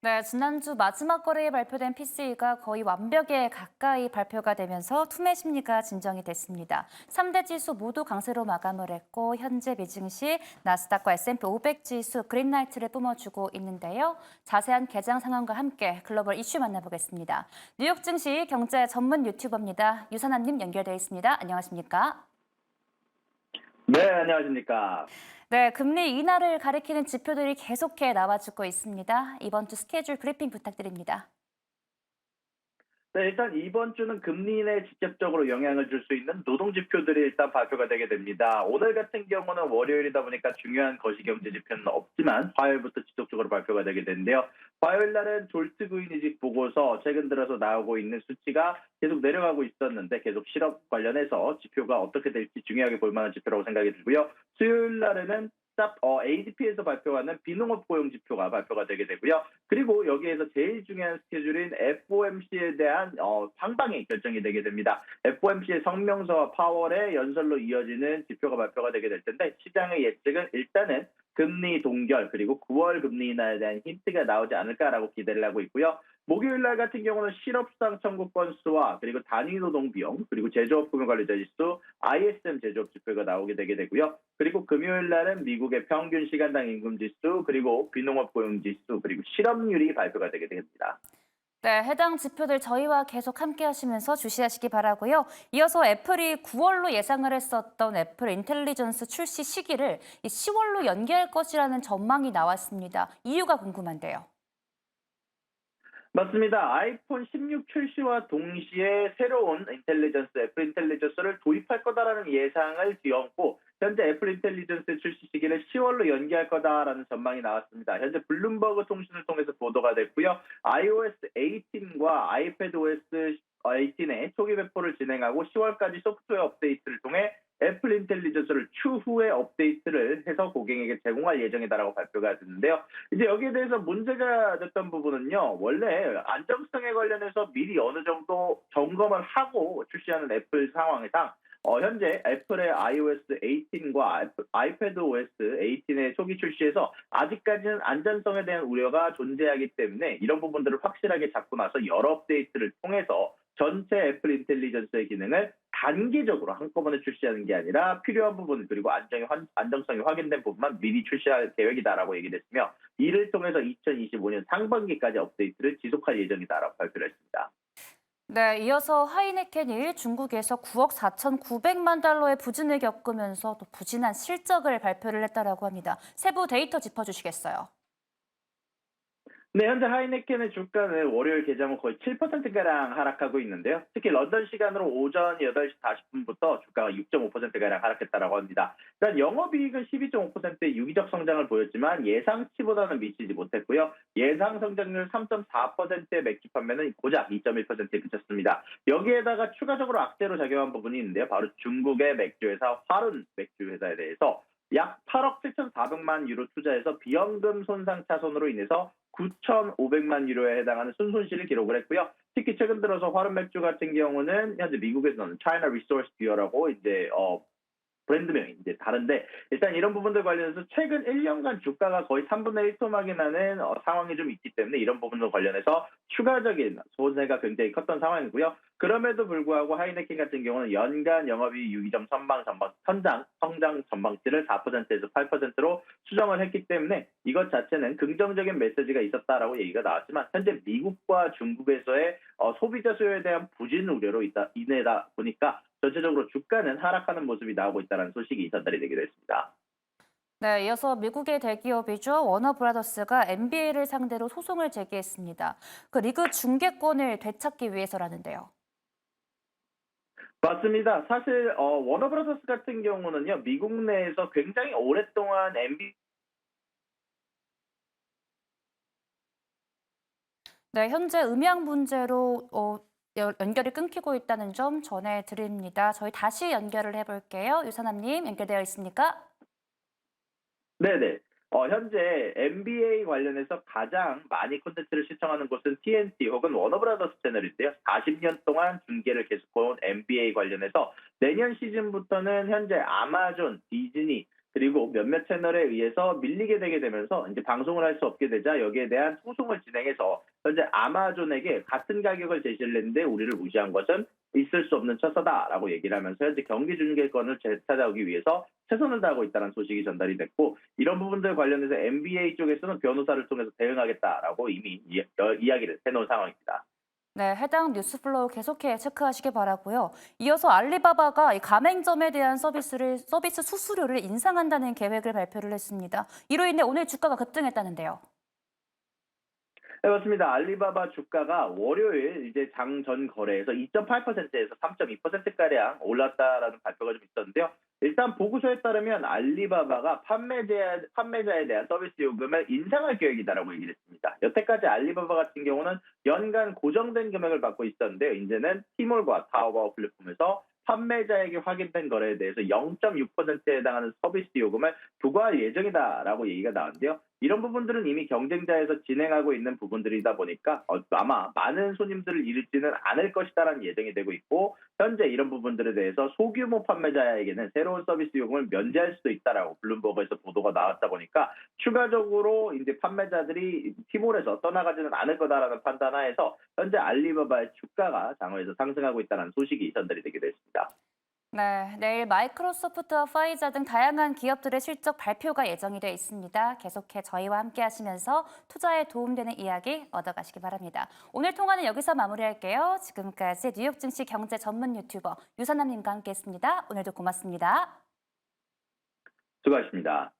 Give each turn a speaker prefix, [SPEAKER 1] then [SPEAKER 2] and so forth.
[SPEAKER 1] 네, 지난주 마지막 거래에 발표된 PCE가 거의 완벽에 가까이 발표가 되면서 투매 심리가 진정이 됐습니다. 3대 지수 모두 강세로 마감을 했고 현재 미증시 나스닥과 S&P 500 지수 그린라이트를 뿜어주고 있는데요. 자세한 개장 상황과 함께 글로벌 이슈 만나보겠습니다. 뉴욕 증시 경제 전문 유튜버입니다. 유선환님 연결되어 있습니다. 안녕하십니까?
[SPEAKER 2] 네, 안녕하십니까.
[SPEAKER 1] 네, 금리 인하를 가리키는 지표들이 계속해 나와주고 있습니다. 이번 주 스케줄 브리핑 부탁드립니다.
[SPEAKER 2] 네, 일단 이번 주는 금리 인하에 직접적으로 영향을 줄 수 있는 노동 지표들이 일단 발표가 되게 됩니다. 오늘 같은 경우는 월요일이다 보니까 중요한 거시경제 지표는 없지만 화요일부터 지속적으로 발표가 되게 되는데요. 화요일 날은 졸트 구인이직 보고서 최근 들어서 나오고 있는 수치가 계속 내려가고 있었는데 계속 실업 관련해서 지표가 어떻게 될지 중요하게 볼 만한 지표라고 생각이 들고요. 수요일 날에는 ADP에서 발표하는 비농업 고용 지표가 발표가 되게 되고요. 그리고 여기에서 제일 중요한 스케줄인 FOMC에 대한 상당히 결정이 되게 됩니다. FOMC의 성명서와 파월의 연설로 이어지는 지표가 발표가 되게 될 텐데 시장의 예측은 일단은 금리 동결 그리고 9월 금리 인하에 대한 힌트가 나오지 않을까라고 기대를 하고 있고요. 목요일 날 같은 경우는 실업상 청구 건수와 그리고 단위 노동 비용 그리고 제조업 금융관리자 지수 ISM 제조업 지표가 나오게 되게 되고요. 그리고 금요일 날은 미국의 평균 시간당 임금 지수 그리고 비농업 고용 지수 그리고 실업률이 발표가 되게 됩니다.
[SPEAKER 1] 네, 해당 지표들 저희와 계속 함께 하시면서 주시하시기 바라고요. 이어서 애플이 9월로 예상을 했었던 애플 인텔리전스 출시 시기를 10월로 연기할 것이라는 전망이 나왔습니다. 이유가 궁금한데요.
[SPEAKER 2] 맞습니다. 아이폰 16 출시와 동시에 새로운 애플 인텔리전스를 도입할 거다라는 예상을 뒤엎고 현재 애플 인텔리전스 출시 시기를 10월로 연기할 거다라는 전망이 나왔습니다. 현재 블룸버그 통신을 통해서 보도가 됐고요. iOS 18과 iPadOS 18의 초기 배포를 진행하고 10월까지 소프트웨어 업데이트를 통해 애플 인텔리전스를 추후에 업데이트를 해서 고객에게 제공할 예정이다라고 발표가 됐는데요. 이제 여기에 대해서 문제가 됐던 부분은요. 원래 안정성에 관련해서 미리 어느 정도 점검을 하고 출시하는 애플 상황에상 현재 애플의 iOS 18과 iPadOS 18의 초기 출시에서 아직까지는 안전성에 대한 우려가 존재하기 때문에 이런 부분들을 확실하게 잡고 나서 여러 업데이트를 통해서 전체 애플 인텔리전스의 기능을 단기적으로 한꺼번에 출시하는 게 아니라 필요한 부분 그리고 안정성이 확인된 부분만 미리 출시할 계획이다라고 얘기를 했으며 이를 통해서 2025년 상반기까지 업데이트를 지속할 예정이다라고 발표를 했습니다.
[SPEAKER 1] 네, 이어서 하이네켄이 중국에서 9억 4,900만 달러의 부진을 겪으면서 또 부진한 실적을 발표를 했다라고 합니다. 세부 데이터 짚어주시겠어요?
[SPEAKER 2] 네, 현재 하이네켄의 주가는 월요일 개장 후 거의 7%가량 하락하고 있는데요. 특히 런던 시간으로 오전 8시 40분부터 주가가 6.5%가량 하락했다고 합니다. 일단 영업이익은 12.5%의 유기적 성장을 보였지만 예상치보다는 미치지 못했고요. 예상 성장률 3.4%의 맥주 판매는 고작 2.1%에 그쳤습니다. 여기에다가 추가적으로 악재로 작용한 부분이 있는데요. 바로 중국의 맥주 회사 화룬 맥주 회사에 대해서 약 8억 7,400만 유로 투자해서 비연금 손상 차손으로 인해서 9,500만 유로에 해당하는 순손실을 기록을 했고요. 특히 최근 들어서 화른 맥주 같은 경우는 현재 미국에서는 China Resource Bureau라고 이제 브랜드명이 이제 다른데 일단 이런 부분들 관련해서 최근 1년간 주가가 거의 3분의 1 토막이 나는 상황이 좀 있기 때문에 이런 부분과 관련해서 추가적인 손해가 굉장히 컸던 상황이고요. 그럼에도 불구하고 하이네켄 같은 경우는 연간 영업이익 유기점 성장 전망치를 4%에서 8%로 수정을 했기 때문에 이것 자체는 긍정적인 메시지가 있었다라고 얘기가 나왔지만 현재 미국과 중국에서의 소비자 수요에 대한 부진 우려로 인해다 보니까 전체적으로 주가는 하락하는 모습이 나오고 있다는 소식이 전달이 되기도 했습니다.
[SPEAKER 1] 네, 이어서 미국의 대기업이죠. 워너브라더스가 NBA를 상대로 소송을 제기했습니다. 그 리그 중계권을 되찾기 위해서라는데요.
[SPEAKER 2] 맞습니다. 사실 워너브라더스 같은 경우는요. 미국 내에서 굉장히 오랫동안
[SPEAKER 1] 네, 현재 음향 문제로 연결이 끊기고 있다는 점 전해드립니다. 저희 다시 연결을 해볼게요. 유선남님 연결되어 있습니까?
[SPEAKER 2] 네네. 현재 NBA 관련해서 가장 많이 콘텐츠를 시청하는 곳은 TNT 혹은 워너브라더스 채널인데요. 40년 동안 중계를 계속 해온 NBA 관련해서 내년 시즌부터는 현재 아마존, 디즈니, 그리고 몇몇 채널에 의해서 밀리게 되게 되면서 이제 방송을 할 수 없게 되자 여기에 대한 소송을 진행해서 현재 아마존에게 같은 가격을 제시를 했는데 우리를 무시한 것은 있을 수 없는 처사다라고 얘기를 하면서 현재 경기중개권을 되찾아오기 위해서 최선을 다하고 있다는 소식이 전달이 됐고 이런 부분들 관련해서 NBA 쪽에서는 변호사를 통해서 대응하겠다라고 이미 이야기를 해놓은 상황입니다.
[SPEAKER 1] 네, 해당 뉴스 플로우 계속해 체크하시기 바라고요. 이어서 알리바바가 이 가맹점에 대한 서비스 수수료를 인상한다는 계획을 발표를 했습니다. 이로 인해 오늘 주가가 급등했다는데요.
[SPEAKER 2] 네, 맞습니다. 알리바바 주가가 월요일 이제 장 전 거래에서 2.8%에서 3.2%가량 올랐다라는 발표가 좀 있었는데요. 일단 보고서에 따르면 알리바바가 판매자에 대한 서비스 요금을 인상할 계획이다라고 얘기를 했습니다. 여태까지 알리바바 같은 경우는 연간 고정된 금액을 받고 있었는데요. 이제는 티몰과 타오바오 플랫폼에서 판매자에게 확인된 거래에 대해서 0.6%에 해당하는 서비스 요금을 부과할 예정이다라고 얘기가 나왔는데요. 이런 부분들은 이미 경쟁자에서 진행하고 있는 부분들이다 보니까 아마 많은 손님들을 잃지는 않을 것이다라는 예정이 되고 있고 현재 이런 부분들에 대해서 소규모 판매자에게는 새로운 서비스 요금을 면제할 수도 있다라고 블룸버그에서 보도가 나왔다 보니까 추가적으로 이제 판매자들이 티몰에서 떠나가지는 않을 거다라는 판단하에서 현재 알리바바의 주가가 장외에서 상승하고 있다는 소식이 전달이 되기도 했습니다.
[SPEAKER 1] 네, 내일 마이크로소프트와 파이자 등 다양한 기업들의 실적 발표가 예정이 돼 있습니다. 계속해 저희와 함께 하시면서 투자에 도움되는 이야기 얻어가시기 바랍니다. 오늘 통화는 여기서 마무리할게요. 지금까지 뉴욕 증시 경제 전문 유튜버 유선남님과 함께했습니다. 오늘도 고맙습니다.
[SPEAKER 2] 수고하셨습니다.